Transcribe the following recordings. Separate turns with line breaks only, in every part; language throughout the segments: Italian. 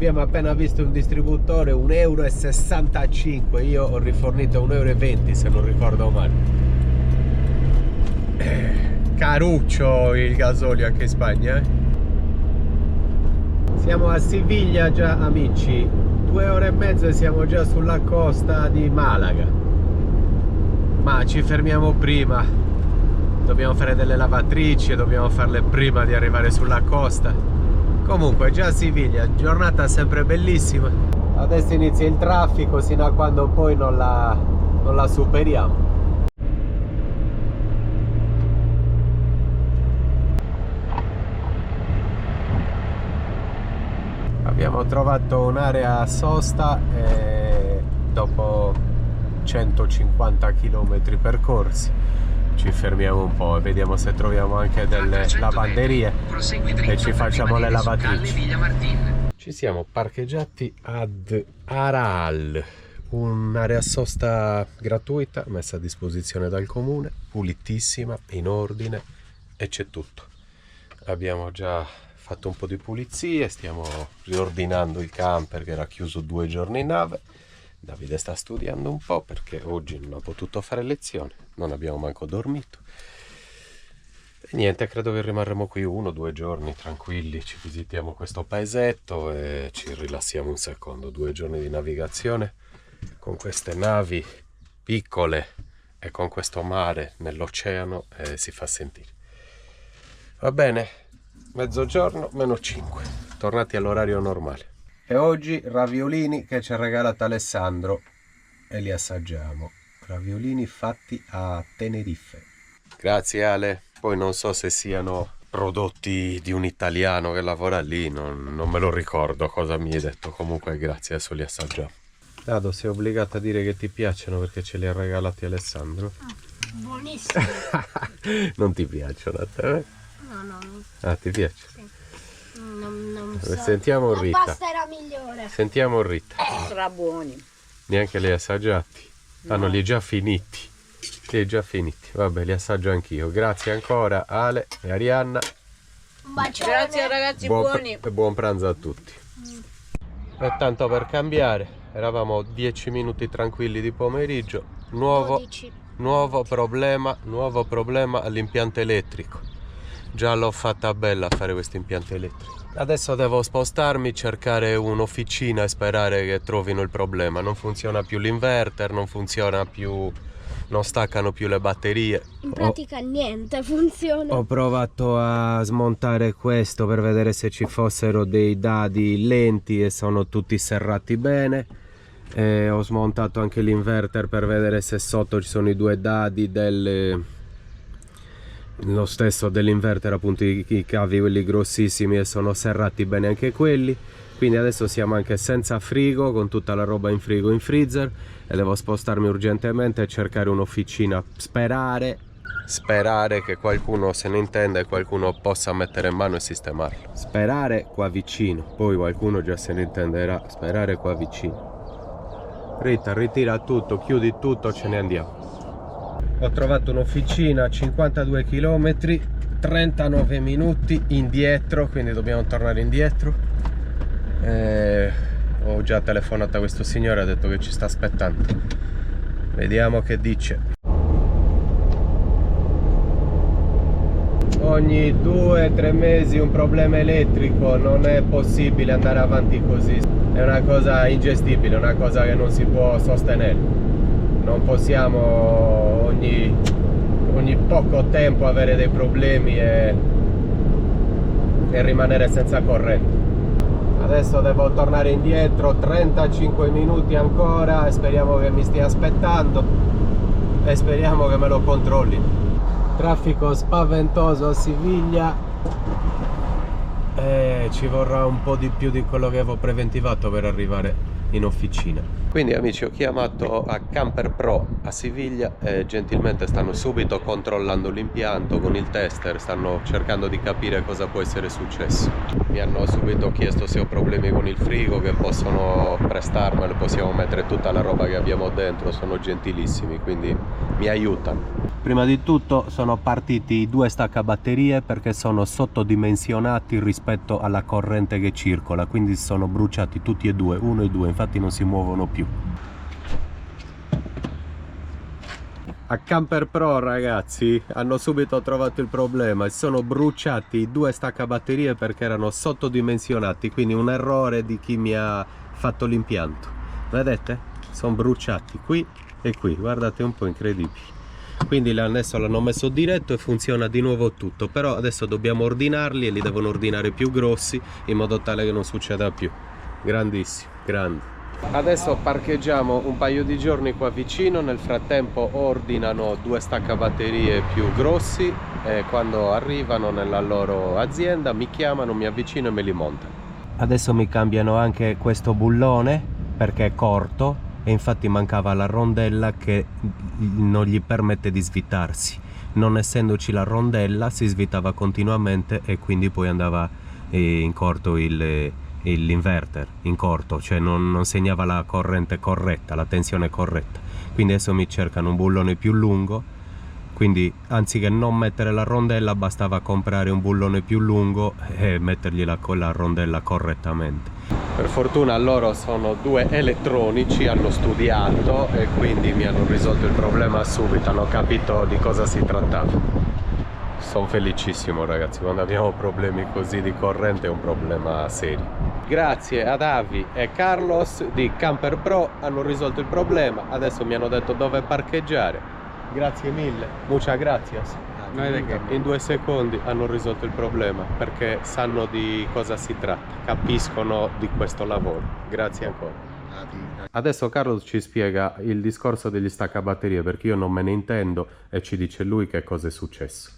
abbiamo appena visto un distributore 1,65 €, io ho rifornito 1,20 € se non ricordo male. Caruccio il gasolio anche in Spagna, Siamo a Siviglia già, amici, 2 ore e mezza e siamo già sulla costa di Malaga, ma ci fermiamo prima, dobbiamo fare delle lavatrici e dobbiamo farle prima di arrivare sulla costa. Comunque già a Siviglia, giornata sempre bellissima. Adesso inizia il traffico sino a quando poi non la superiamo. Abbiamo trovato un'area sosta e dopo 150 km percorsi ci fermiamo un po' e vediamo se troviamo anche delle lavanderie e ci facciamo le lavatrici. Ci siamo parcheggiati ad Aral, un'area sosta gratuita messa a disposizione dal comune, pulitissima, in ordine e c'è tutto. Abbiamo già fatto un po' di pulizie, stiamo riordinando il camper che era chiuso 2 giorni in nave. Davide sta studiando un po' perché oggi non ha potuto fare lezione, non abbiamo manco dormito. E niente, credo che rimarremo qui 1 o 2 giorni tranquilli, ci visitiamo questo paesetto e ci rilassiamo un secondo. 2 giorni di navigazione con queste navi piccole e con questo mare nell'oceano si fa sentire. Va bene, mezzogiorno meno 5, tornati all'orario normale. E oggi raviolini che ci ha regalato Alessandro e li assaggiamo. Raviolini fatti a Tenerife. Grazie Ale, poi non so se siano prodotti di un italiano che lavora lì, non me lo ricordo cosa mi hai detto, comunque grazie, adesso li assaggiamo. Dado, sei obbligata a dire che ti piacciono perché ce li ha regalati Alessandro.
Buonissimo.
Non ti piacciono a te?
No.
Ah, ti piace?
Sì. Non so.
Sentiamo
La
Rita.
pasta era migliore.
Sentiamo Rita.
Stra buoni.
Neanche li hai assaggiati? No. Ah, non li hai già finiti. Li hai già finiti. Vabbè, li assaggio anch'io. Grazie ancora Ale e Arianna.
Un bacione.
Grazie ragazzi, buoni.
E buon pranzo a tutti. E tanto per cambiare, eravamo 10 minuti tranquilli di pomeriggio. Nuovo problema all'impianto elettrico. Già l'ho fatta bella a fare questo impianto elettrico. Adesso devo spostarmi, cercare un'officina e sperare che trovino il problema. Non funziona più l'inverter, non funziona più, non staccano più le batterie.
In pratica niente funziona.
Ho provato a smontare questo per vedere se ci fossero dei dadi lenti e sono tutti serrati bene. E ho smontato anche l'inverter per vedere se sotto ci sono i 2 dadi lo stesso dell'inverter, appunto i cavi quelli grossissimi, e sono serrati bene anche quelli. Quindi adesso siamo anche senza frigo, con tutta la roba in frigo in freezer, e devo spostarmi urgentemente e cercare un'officina. Sperare che qualcuno se ne intenda e qualcuno possa mettere in mano e sistemarlo. Sperare qua vicino, poi qualcuno già se ne intenderà. Sperare qua vicino. Rita, ritira tutto, chiudi tutto, ce ne andiamo. Ho trovato un'officina a 52 km, 39 minuti indietro, quindi dobbiamo tornare indietro. Ho già telefonato a questo signore, ha detto che ci sta aspettando. Vediamo che dice. Ogni 2-3 mesi un problema elettrico, non è possibile andare avanti così. È una cosa ingestibile, una cosa che non si può sostenere. Non possiamo ogni poco tempo avere dei problemi e rimanere senza corrente. Adesso devo tornare indietro, 35 minuti ancora, e speriamo che mi stia aspettando e speriamo che me lo controlli. Traffico spaventoso a Siviglia e ci vorrà un po' di più di quello che avevo preventivato per arrivare in officina. Quindi amici, ho chiamato a Camper Pro a Siviglia e gentilmente stanno subito controllando l'impianto con il tester, stanno cercando di capire cosa può essere successo. Mi hanno subito chiesto se ho problemi con il frigo, che possono prestarmelo, possiamo mettere tutta la roba che abbiamo dentro, sono gentilissimi, quindi mi aiutano. Prima di tutto sono partiti i due staccabatterie perché sono sottodimensionati rispetto alla corrente che circola, quindi sono bruciati tutti e due, uno e due, infatti non si muovono più. A Camper Pro, ragazzi, hanno subito trovato il problema, si sono bruciati i due staccabatterie perché erano sottodimensionati, quindi un errore di chi mi ha fatto l'impianto. Vedete? Sono bruciati qui e qui, guardate, un po' incredibili. Quindi adesso l'hanno messo diretto e funziona di nuovo tutto, però adesso dobbiamo ordinarli e li devono ordinare più grossi in modo tale che non succeda più. Grandissimo, grande. Adesso parcheggiamo un paio di giorni qua vicino, nel frattempo ordinano due staccabatterie più grossi e quando arrivano nella loro azienda mi chiamano, mi avvicino e me li montano. Adesso mi cambiano anche questo bullone perché è corto e infatti mancava la rondella che non gli permette di svitarsi. Non essendoci la rondella si svitava continuamente e quindi poi andava in corto l'inverter, in corto, cioè non segnava la corrente corretta, la tensione corretta. Quindi adesso mi cercano un bullone più lungo, quindi anziché non mettere la rondella bastava comprare un bullone più lungo e mettergli la rondella correttamente. Per fortuna loro sono due elettronici, hanno studiato e quindi mi hanno risolto il problema subito, hanno capito di cosa si trattava. Sono felicissimo, ragazzi, quando abbiamo problemi così di corrente è un problema serio. Grazie ad Avi e Carlos di Camper Pro hanno risolto il problema, adesso mi hanno detto dove parcheggiare. Grazie mille, muchas gracias. In 2 secondi hanno risolto il problema perché sanno di cosa si tratta, capiscono di questo lavoro. Grazie ancora. Adesso Carlos ci spiega il discorso degli staccabatterie perché io non me ne intendo e ci dice lui che cosa è successo.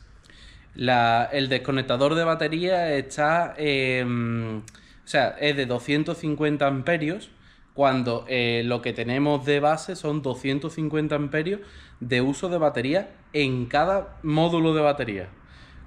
El desconectador de batería está, o sea, es de 250 amperios cuando lo que tenemos de base son 250 amperios de uso de batería en cada módulo de batería.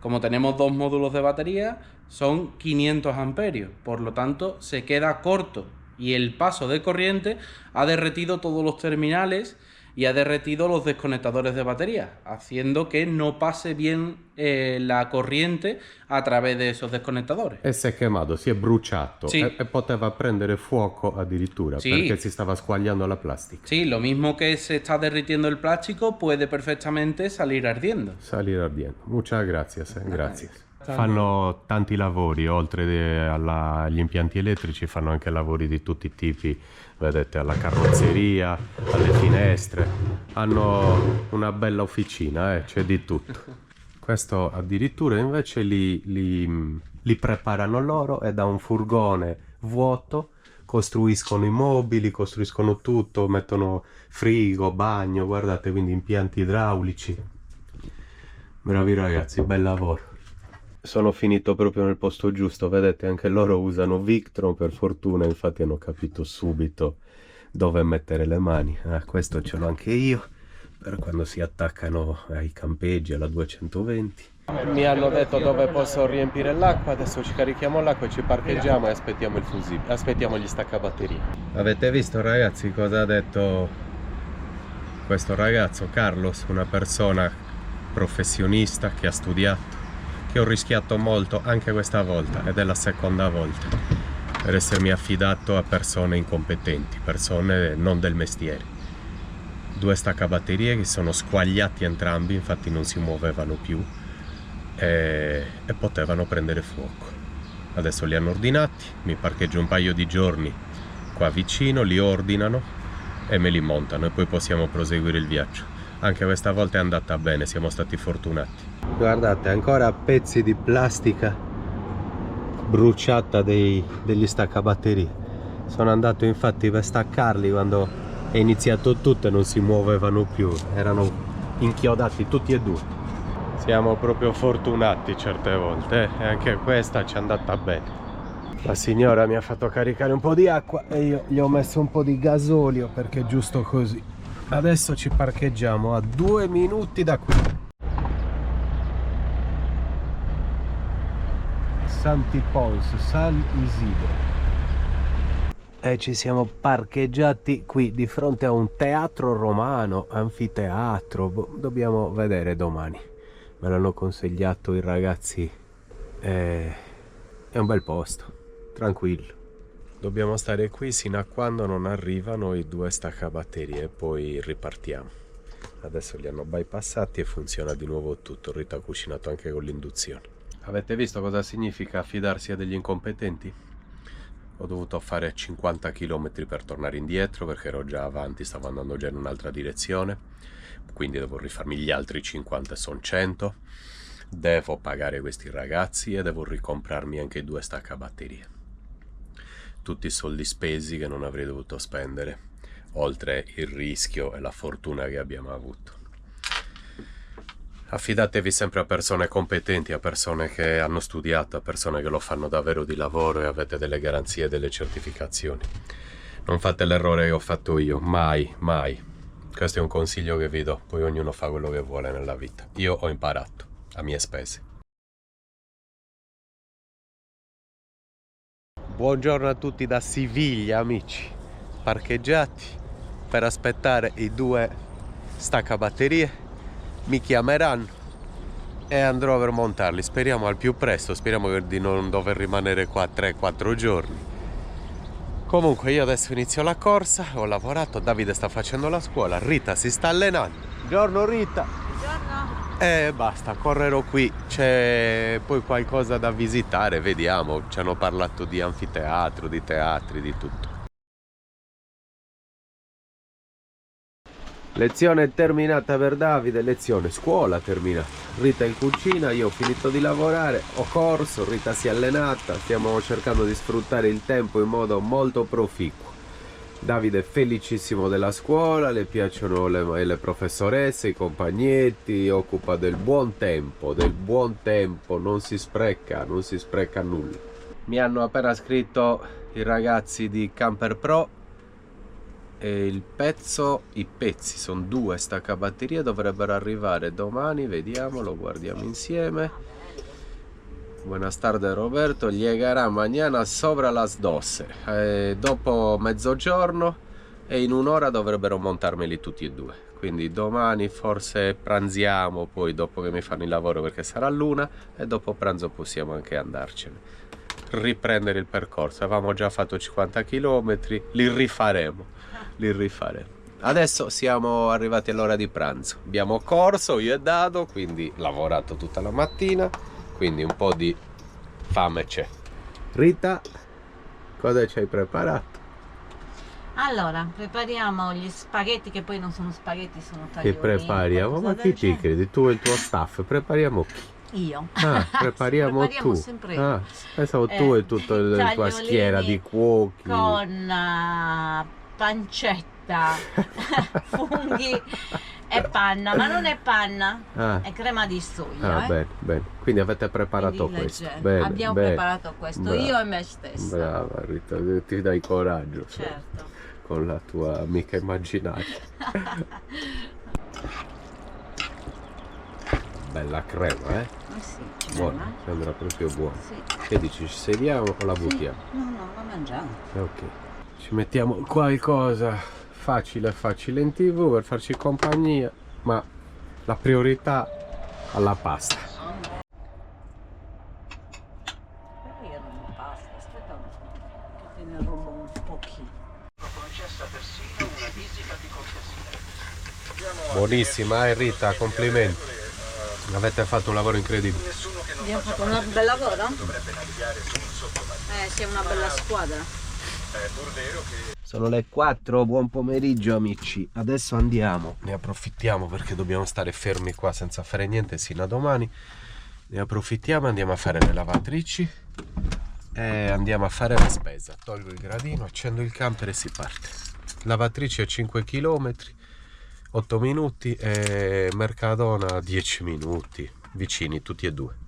Como tenemos 2 módulos de batería, son 500 amperios, por lo tanto se queda corto y el paso de corriente ha derretido todos los terminales y ha derretido los desconectadores de batería, haciendo que no pase bien la corriente a través de esos desconectadores.
E si è quemato, si è bruciato,
sì.
e poteva prendere fuoco addirittura,
sì,
perché si stava squagliando la plastica.
Sí, lo mismo que se está derritiendo el plástico puede perfectamente salir ardiendo.
Salir ardiendo. Muchas gracias, grazie. Fanno tanti lavori, oltre agli impianti elettrici fanno anche lavori di tutti i tipi, vedete, alla carrozzeria, alle finestre, hanno una bella officina, c'è di tutto. Questo addirittura invece li preparano loro e da un furgone vuoto costruiscono i mobili, costruiscono tutto, mettono frigo, bagno, guardate, quindi impianti idraulici. Bravi ragazzi, bel lavoro. Sono finito proprio nel posto giusto, vedete, anche loro usano Victron per fortuna, infatti hanno capito subito dove mettere le mani. Questo ce l'ho anche io per quando si attaccano ai campeggi alla 220. Mi hanno detto dove posso riempire l'acqua, adesso ci carichiamo l'acqua e ci parcheggiamo e aspettiamo il fusibile, aspettiamo gli staccabatterie. Avete visto ragazzi cosa ha detto questo ragazzo Carlos, una persona professionista che ha studiato, che ho rischiato molto anche questa volta ed è la seconda volta per essermi affidato a persone incompetenti, persone non del mestiere. 2 staccabatterie che sono squagliati entrambi, infatti non si muovevano più e potevano prendere fuoco. Adesso li hanno ordinati, mi parcheggio un paio di giorni qua vicino, li ordinano e me li montano e poi possiamo proseguire il viaggio. Anche questa volta è andata bene, siamo stati fortunati. Guardate, ancora pezzi di plastica bruciata degli staccabatterie. Sono andato infatti per staccarli quando è iniziato tutto e non si muovevano più, erano inchiodati tutti e due. Siamo proprio fortunati certe volte, e anche questa ci è andata bene. La signora mi ha fatto caricare un po' di acqua e io gli ho messo un po' di gasolio perché è giusto così. Adesso ci parcheggiamo a 2 minuti da qui. Santi Pons, San Isidro. E ci siamo parcheggiati qui di fronte a un teatro romano, anfiteatro. Dobbiamo vedere domani. Me l'hanno consigliato i ragazzi. È un bel posto. Tranquillo, dobbiamo stare qui sino a quando non arrivano i 2 staccabatterie e poi ripartiamo. Adesso li hanno bypassati e funziona di nuovo tutto. Rita ha cucinato anche con l'induzione. Avete visto cosa significa fidarsi degli incompetenti? Ho dovuto fare 50 km per tornare indietro perché ero già avanti, stavo andando già in un'altra direzione, quindi devo rifarmi gli altri 50, sono 100. Devo pagare questi ragazzi e devo ricomprarmi anche i 2 staccabatterie. Tutti i soldi spesi che non avrei dovuto spendere, oltre il rischio e la fortuna che abbiamo avuto. Affidatevi sempre a persone competenti, a persone che hanno studiato, a persone che lo fanno davvero di lavoro e avete delle garanzie e delle certificazioni. Non fate l'errore che ho fatto io, mai, mai. Questo è un consiglio che vi do, poi ognuno fa quello che vuole nella vita. Io ho imparato, a mie spese. Buongiorno a tutti da Siviglia, amici. Parcheggiati per aspettare i 2 staccabatterie. Mi chiameranno e andrò per montarli. Speriamo al più presto, speriamo di non dover rimanere qua 3-4 giorni. Comunque io adesso inizio la corsa, ho lavorato, Davide sta facendo la scuola, Rita si sta allenando. Buongiorno Rita.
Buongiorno.
E basta, correrò qui, c'è poi qualcosa da visitare, vediamo, ci hanno parlato di anfiteatro, di teatri, di tutto. Lezione terminata per Davide, lezione, scuola terminata. Rita in cucina, io ho finito di lavorare, ho corso, Rita si è allenata, stiamo cercando di sfruttare il tempo in modo molto proficuo. Davide è felicissimo della scuola, le piacciono le professoresse, i compagnetti, occupa del buon tempo, non si spreca nulla. Mi hanno appena scritto i ragazzi di Camper Pro e i pezzi, sono 2 staccabatterie, dovrebbero arrivare domani, vediamo, lo guardiamo insieme. Buenas tardes Roberto, llegará mañana sopra las 12, dopo mezzogiorno e in un'ora dovrebbero montarmeli tutti e 2, quindi domani forse pranziamo, poi dopo che mi fanno il lavoro perché sarà l'1 e dopo pranzo possiamo anche andarcene, riprendere il percorso. Avevamo già fatto 50 km, li rifaremo. Adesso siamo arrivati all'ora di pranzo, abbiamo corso, io e Dado, quindi lavorato tutta la mattina, quindi un po' di fame c'è. Rita, cosa ci hai preparato?
Allora, prepariamo gli spaghetti che poi non sono spaghetti, sono tagliolini.
Che prepariamo? Ma chi ti credi? Tu e il tuo staff, prepariamo chi?
Io.
Ah, prepariamo tu.
Sempre io.
Ah, pensavo tu e tutta la tua schiera di cuochi.
Con pancetta, funghi e panna, ma non è panna, è crema di soia.
Bene. Quindi avete preparato questo. Bene,
abbiamo preparato questo,
brava,
io e me stessa.
Brava Rita, ti dai coraggio.
Certo.
Con la tua amica immaginaria. Bella crema,
Sì,
buona, sembra proprio buona.
Sì.
Che dici, ci sediamo o la buttiamo?
No, la mangiamo.
Ok. Ci mettiamo qualcosa facile in TV per farci compagnia, ma la priorità alla pasta.
Io non ho pasta, aspetta che te ne rubo un pochino.
Buonissima, Rita, complimenti. Avete fatto un lavoro incredibile.
Abbiamo fatto un bel lavoro? Siamo una bella squadra.
Sono le 4, buon pomeriggio amici. Adesso andiamo, ne approfittiamo perché dobbiamo stare fermi qua senza fare niente sino a domani. Ne approfittiamo, andiamo a fare le lavatrici e andiamo a fare la spesa. Tolgo il gradino, accendo il camper e si parte. Lavatrici a 5 km, 8 minuti e Mercadona 10 minuti, vicini tutti e 2.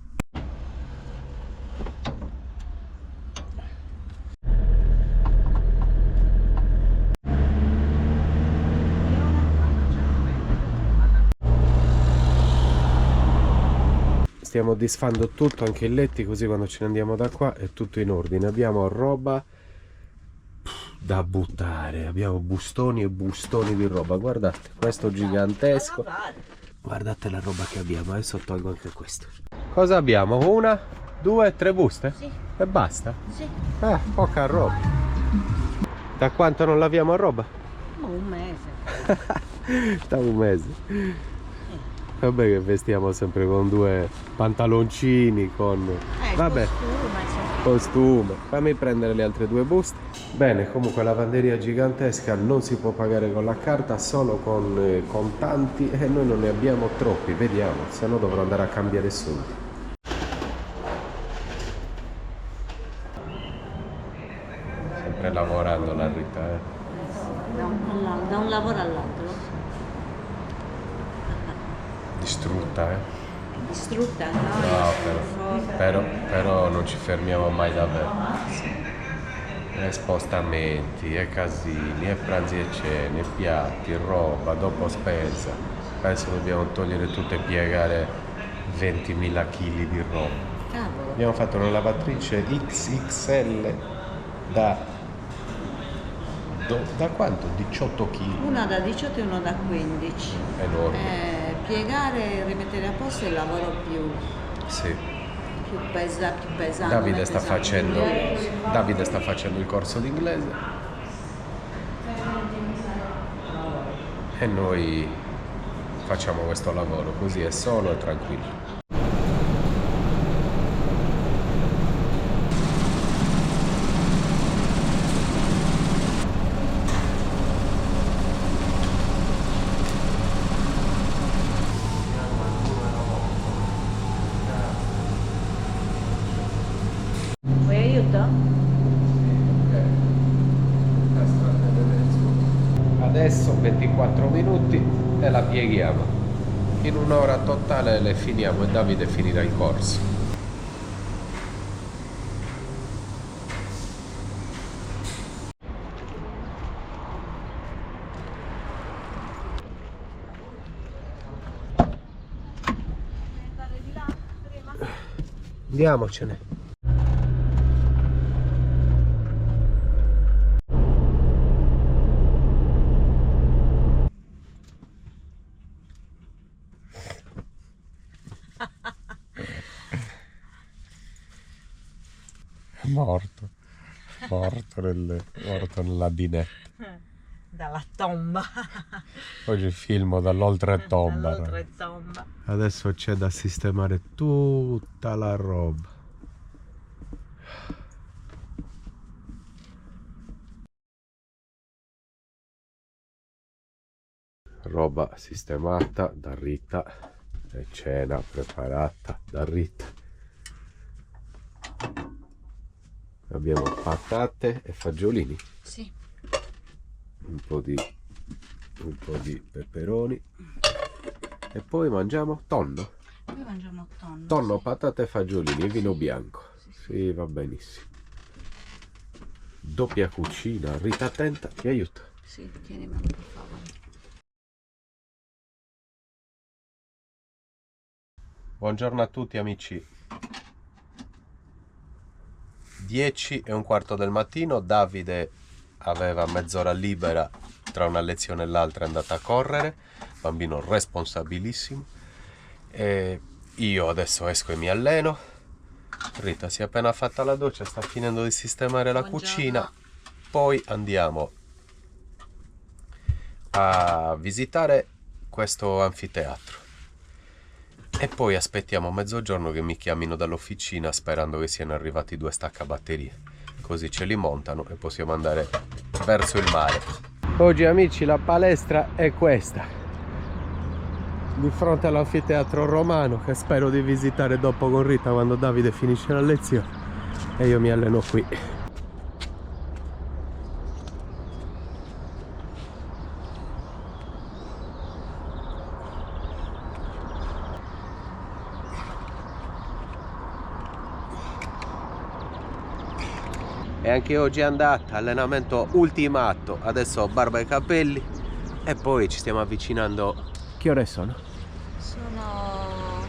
stiamo disfando tutto, anche i letti, così quando ce ne andiamo da qua è tutto in ordine. Abbiamo roba da buttare, abbiamo bustoni e bustoni di roba. Guardate, questo gigantesco, guardate la roba che abbiamo. Adesso tolgo anche questo. Cosa abbiamo? 1, 2, 3 buste?
Sì.
E basta?
Sì.
Poca roba. Da quanto non laviamo roba?
Un mese.
Da un mese. Vabbè che vestiamo sempre con 2 pantaloncini, con... vabbè, costume. Fammi prendere le altre 2 buste. Bene, comunque lavanderia gigantesca, non si può pagare con la carta, solo con contanti, e noi non ne abbiamo troppi, vediamo, se no dovrò andare a cambiare soldi. Sempre lavorando la Rita,
Da un lavoro all'altro.
distrutta,
Distrutta, no?
No, però non ci fermiamo mai davvero. E spostamenti, e casini, e pranzi e cene, e piatti, roba, dopo spesa. Adesso dobbiamo togliere tutto e piegare 20.000 kg di roba.
Cavolo.
Abbiamo fatto una lavatrice XXL da quanto? 18 kg.
Una da 18 e una da 15.
Enorme.
Piegare e rimettere a posto è il lavoro più
Sì.
pesante.
Davide sta facendo il corso d'inglese e noi facciamo questo lavoro, così è solo e tranquillo.
Vuoi aiuto?
Adesso 24 minuti e la pieghiamo. In un'ora totale le finiamo e Davide finirà il corso. Andiamocene. Morto nella dinetta.
Dalla tomba.
Oggi filmo dall'oltretomba.
Dall'oltretomba.
Adesso c'è da sistemare tutta la roba. Roba sistemata da Rita e cena preparata da Rita. Abbiamo patate e fagiolini.
Sì.
Un po' di peperoni. E poi mangiamo tonno.
Noi mangiamo tonno.
Tonno,
sì.
patate e fagiolini e vino bianco. Sì, va benissimo. Doppia cucina. Rita, attenta, ti aiuto.
Sì, tieni mano per favore.
Buongiorno a tutti amici. 10:15 del mattino. Davide aveva mezz'ora libera tra una lezione e l'altra, è andata a correre, bambino responsabilissimo, e io adesso esco e mi alleno. Rita si è appena fatta la doccia, sta finendo di sistemare la cucina, poi andiamo a visitare questo anfiteatro e poi aspettiamo mezzogiorno che mi chiamino dall'officina, sperando che siano arrivati 2 staccabatterie, così ce li montano e possiamo andare verso il mare. Oggi amici la palestra è questa, di fronte all'anfiteatro romano, che spero di visitare dopo con Rita quando Davide finisce la lezione e io mi alleno qui. E anche oggi è andata, allenamento ultimato, adesso barba e capelli e poi ci stiamo avvicinando. Che ore sono?
Sono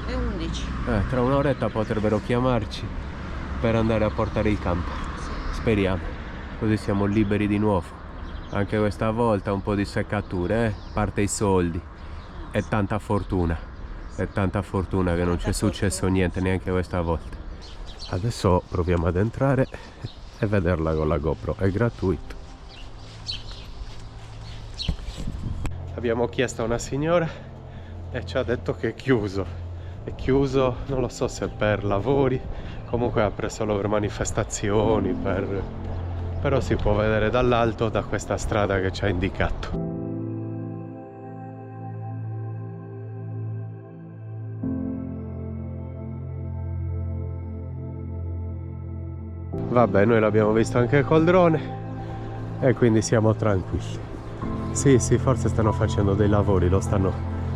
le 11. 10.
Tra un'oretta potrebbero chiamarci per andare a portare il camper. Speriamo, così siamo liberi di nuovo. Anche questa volta un po' di seccature, parte i soldi. È tanta fortuna che non c'è successo niente neanche questa volta. Adesso proviamo ad entrare e vederla con la GoPro, è gratuito. Abbiamo chiesto a una signora e ci ha detto che è chiuso. È chiuso, non lo so se per lavori, comunque apre solo per manifestazioni, però si può vedere dall'alto da questa strada che ci ha indicato. Vabbè, noi l'abbiamo visto anche col drone e quindi siamo tranquilli. Sì, forse stanno facendo dei lavori, lo stanno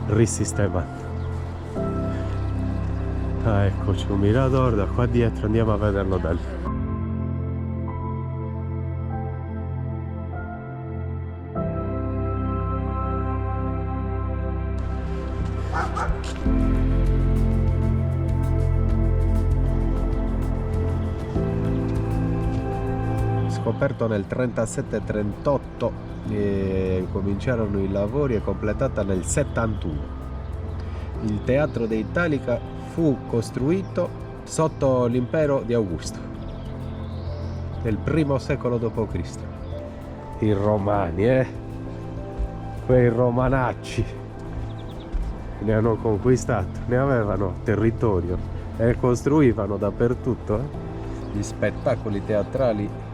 risistemando. Eccoci un mirador da qua dietro, andiamo a vederlo da lì. Scoperto nel 37-38, cominciarono i lavori e completata nel 71. Il teatro de Italica fu costruito sotto l'impero di Augusto nel I secolo d.C. I romani, quei romanacci ne hanno conquistato, ne avevano territorio e costruivano dappertutto. Gli spettacoli teatrali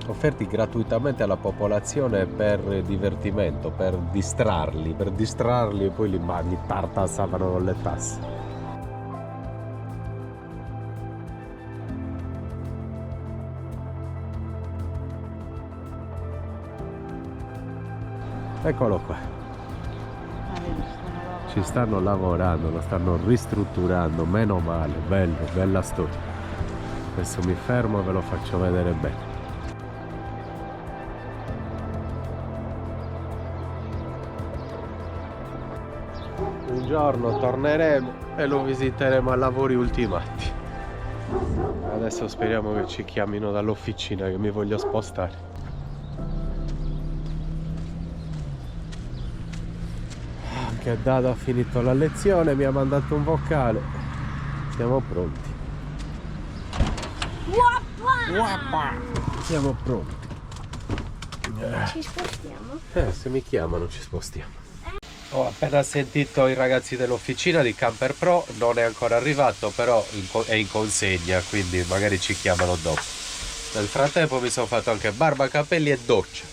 offerti gratuitamente alla popolazione per divertimento, per distrarli e poi li tartassavano con le tasse. Eccolo qua, ci stanno lavorando, lo stanno ristrutturando, meno male, bello, bella storia. Adesso mi fermo e ve lo faccio vedere bene. Un giorno torneremo e lo visiteremo a lavori ultimati. Adesso speriamo che ci chiamino dall'officina, che mi voglio spostare. Anche Dado ha finito la lezione, mi ha mandato un vocale. Siamo pronti. Siamo pronti.
Ci spostiamo?
Se mi chiamano ci spostiamo. Ho appena sentito i ragazzi dell'officina di Camper Pro, non è ancora arrivato, però è in consegna, quindi magari ci chiamano dopo. Nel frattempo mi sono fatto anche barba, capelli e doccia.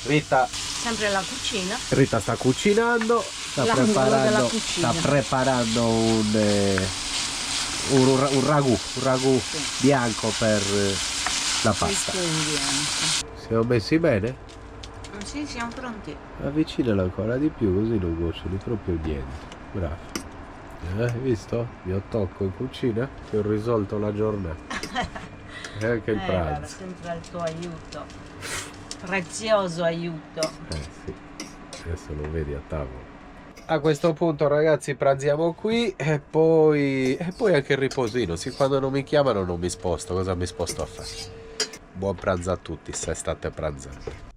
Rita
Sempre alla cucina.
Rita sta cucinando, sta preparando un ragù bianco per la pasta. Siamo messi bene?
Sì, siamo pronti.
Avvicinala ancora di più, così non goccioli proprio niente. Bravo. Hai visto? Io tocco in cucina, ti ho risolto la giornata. E anche il
Guarda,
pranzo.
sempre il tuo aiuto. Prezioso aiuto.
Sì, adesso lo vedi a tavola. A questo punto, ragazzi, pranziamo qui e poi anche il riposino. Sì, quando non mi chiamano non mi sposto. Cosa mi sposto a fare? Buon pranzo a tutti, se state pranzando.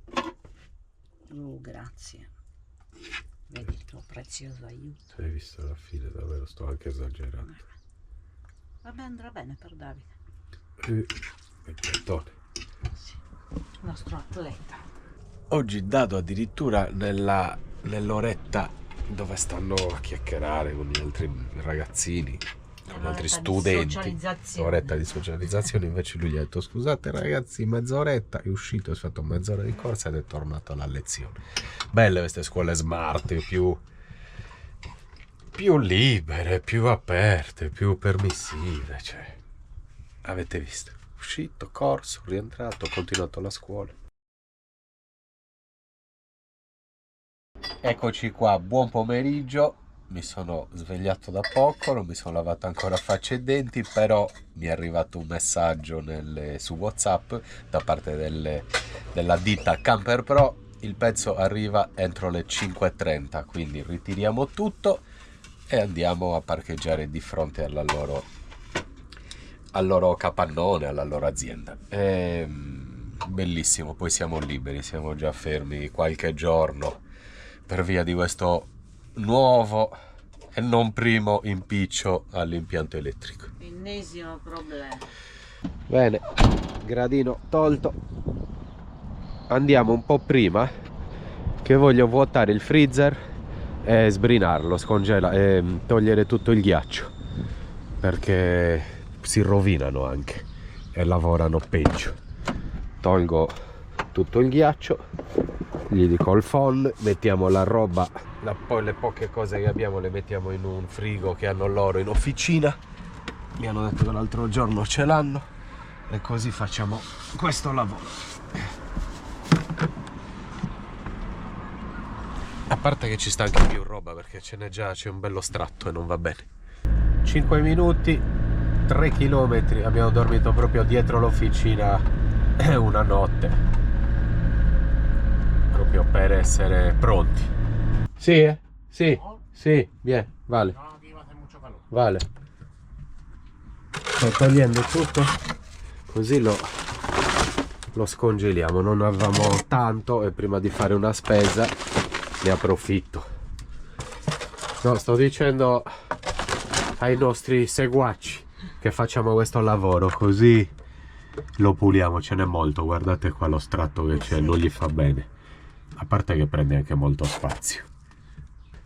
Grazie. Vedi il tuo prezioso aiuto.
Hai visto alla fine, davvero sto anche esagerando.
Vabbè, andrà bene per Davide.
Il gattone.
Sì. Il nostro atleta.
Oggi Dado addirittura nell'oretta dove stanno a chiacchierare con gli altri ragazzini, con altri studenti, un'oretta di socializzazione, invece lui gli ha detto: scusate ragazzi, mezz'oretta, è uscito, è fatto mezz'ora di corsa ed è tornato alla lezione. Belle queste scuole smart, più libere, più aperte, più permissive, cioè, avete visto? Uscito, corso, rientrato, continuato la scuola. Eccoci qua, buon pomeriggio. Mi sono svegliato da poco, non mi sono lavato ancora faccia e denti, però mi è arrivato un messaggio su WhatsApp da parte della ditta Camper Pro. Il pezzo arriva entro le 5:30, quindi ritiriamo tutto e andiamo a parcheggiare di fronte al loro capannone, alla loro azienda. Bellissimo, poi siamo liberi, siamo già fermi qualche giorno per via di questo nuovo e non primo impiccio all'impianto elettrico.
Ennesimo problema.
Bene, gradino tolto. Andiamo un po' prima che voglio vuotare il freezer e sbrinarlo, togliere tutto il ghiaccio, perché si rovinano anche e lavorano peggio. Tolgo tutto il ghiaccio, gli dico il phon, mettiamo la roba, poi le poche cose che abbiamo le mettiamo in un frigo che hanno loro in officina, mi hanno detto che l'altro giorno ce l'hanno, e così facciamo questo lavoro. A parte che ci sta anche più roba, perché c'è un bello stratto e non va bene. 5 minuti, 3 km, abbiamo dormito proprio dietro l'officina una notte, proprio per essere pronti. Sì, sì, sì, bien, vale. Vale. Sto togliendo tutto, così lo scongeliamo. Non avevamo tanto e prima di fare una spesa ne approfitto. No, sto dicendo ai nostri seguaci che facciamo questo lavoro, così lo puliamo. Ce n'è molto, guardate qua lo stratto che c'è, non gli fa bene, a parte che prende anche molto spazio.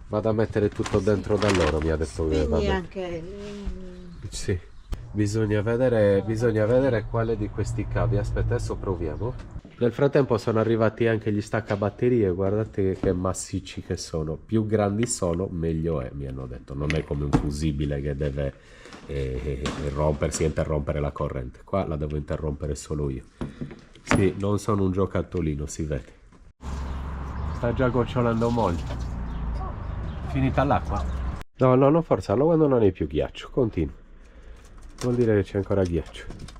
Vado a mettere tutto dentro da loro, mi ha detto che va bene.
Anche...
Sì, bisogna vedere quale di questi cavi. Aspetta, adesso proviamo. Nel frattempo sono arrivati anche gli staccabatterie, guardate che massicci che sono, più grandi sono meglio è, mi hanno detto. Non è come un fusibile che deve rompersi e interrompere la corrente, qua la devo interrompere solo io. Sì, non sono un giocattolino, si vede. Sta già gocciolando molto. È finita l'acqua? No, non forzarlo quando non hai più ghiaccio, continua. Vuol dire che c'è ancora ghiaccio.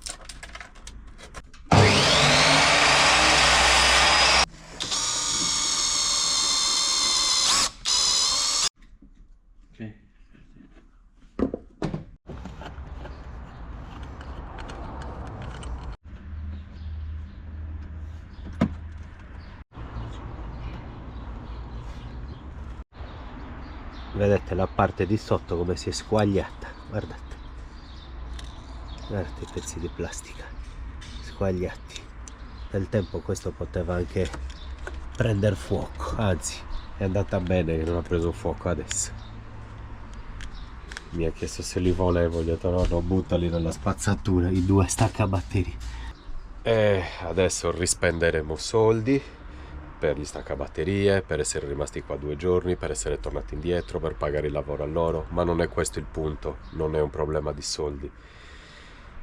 Vedete la parte di sotto come si è squagliata, guardate i pezzi di plastica squagliati. Nel tempo questo poteva anche prendere fuoco, anzi è andata bene che non ha preso fuoco adesso. Mi ha chiesto se li volevo, gli ho detto no, buttali nella spazzatura, i 2 staccabatterie. E adesso rispenderemo soldi per gli staccabatterie, per essere rimasti qua 2 giorni, per essere tornati indietro, per pagare il lavoro a loro, ma non è questo il punto, non è un problema di soldi.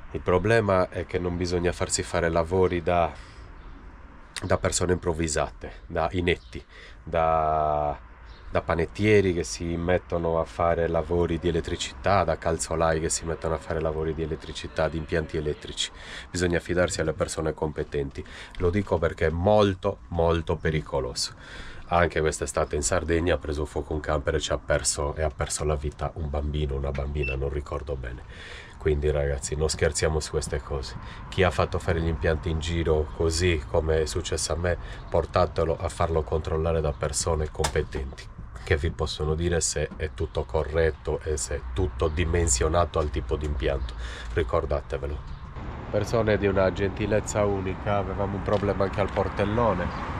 Il problema è che non bisogna farsi fare lavori da persone improvvisate, da inetti, da panettieri che si mettono a fare lavori di elettricità, da calzolai che si mettono a fare lavori di elettricità, di impianti elettrici. Bisogna fidarsi alle persone competenti. Lo dico perché è molto molto pericoloso. Anche quest'estate in Sardegna ha preso fuoco un camper e ha perso la vita un bambino, una bambina, non ricordo bene. Quindi ragazzi, non scherziamo su queste cose. Chi ha fatto fare gli impianti in giro così come è successo a me, portatelo a farlo controllare da persone competenti, che vi possono dire se è tutto corretto e se è tutto dimensionato al tipo di impianto. Ricordatevelo. Persone di una gentilezza unica, avevamo un problema anche al portellone.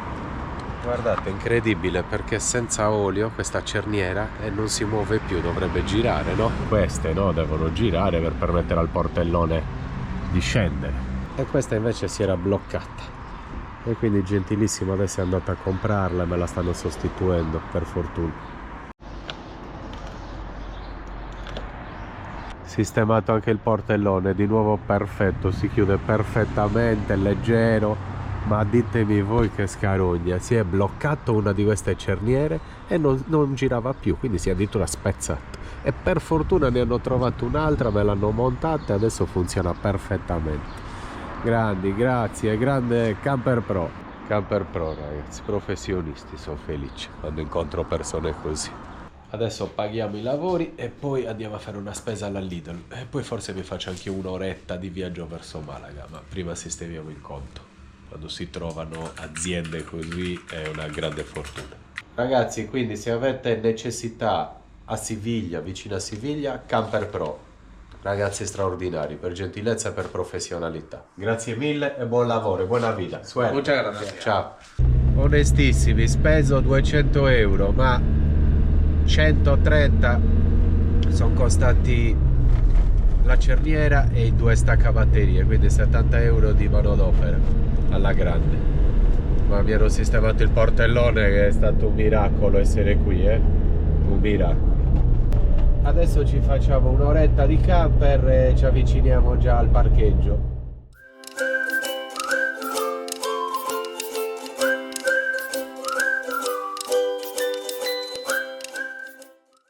Guardate, incredibile, perché senza olio questa cerniera non si muove più, dovrebbe girare, no? Queste no, devono girare per permettere al portellone di scendere. E questa invece si era bloccata. E quindi gentilissimo adesso è andata a comprarla e me la stanno sostituendo, per fortuna. Sistemato anche il portellone, di nuovo perfetto, si chiude perfettamente, leggero. Ma ditemi voi che scarogna, si è bloccato una di queste cerniere e non girava più, quindi si è addirittura spezzato. E per fortuna ne hanno trovato un'altra, me l'hanno montata e adesso funziona perfettamente. Grandi, grazie, grande Camper Pro. Camper Pro ragazzi, professionisti, sono felice quando incontro persone così. Adesso paghiamo i lavori e poi andiamo a fare una spesa alla Lidl. E poi forse mi faccio anche un'oretta di viaggio verso Malaga, ma prima sistemiamo il conto. Quando si trovano aziende così è una grande fortuna. Ragazzi, quindi se avete necessità a Siviglia, vicino a Siviglia, Camper Pro. Ragazzi straordinari, per gentilezza e per professionalità. Grazie mille e buon lavoro e buona vita. Suerte.
Muchas gracias.
Ciao. Onestissimi, speso 200 euro, ma 130 sono costati la cerniera e i 2 staccabatterie, quindi 70 euro di manodopera alla grande. Ma mi hanno sistemato il portellone, che è stato un miracolo essere qui, un miracolo. Adesso ci facciamo un'oretta di camper e ci avviciniamo già al parcheggio.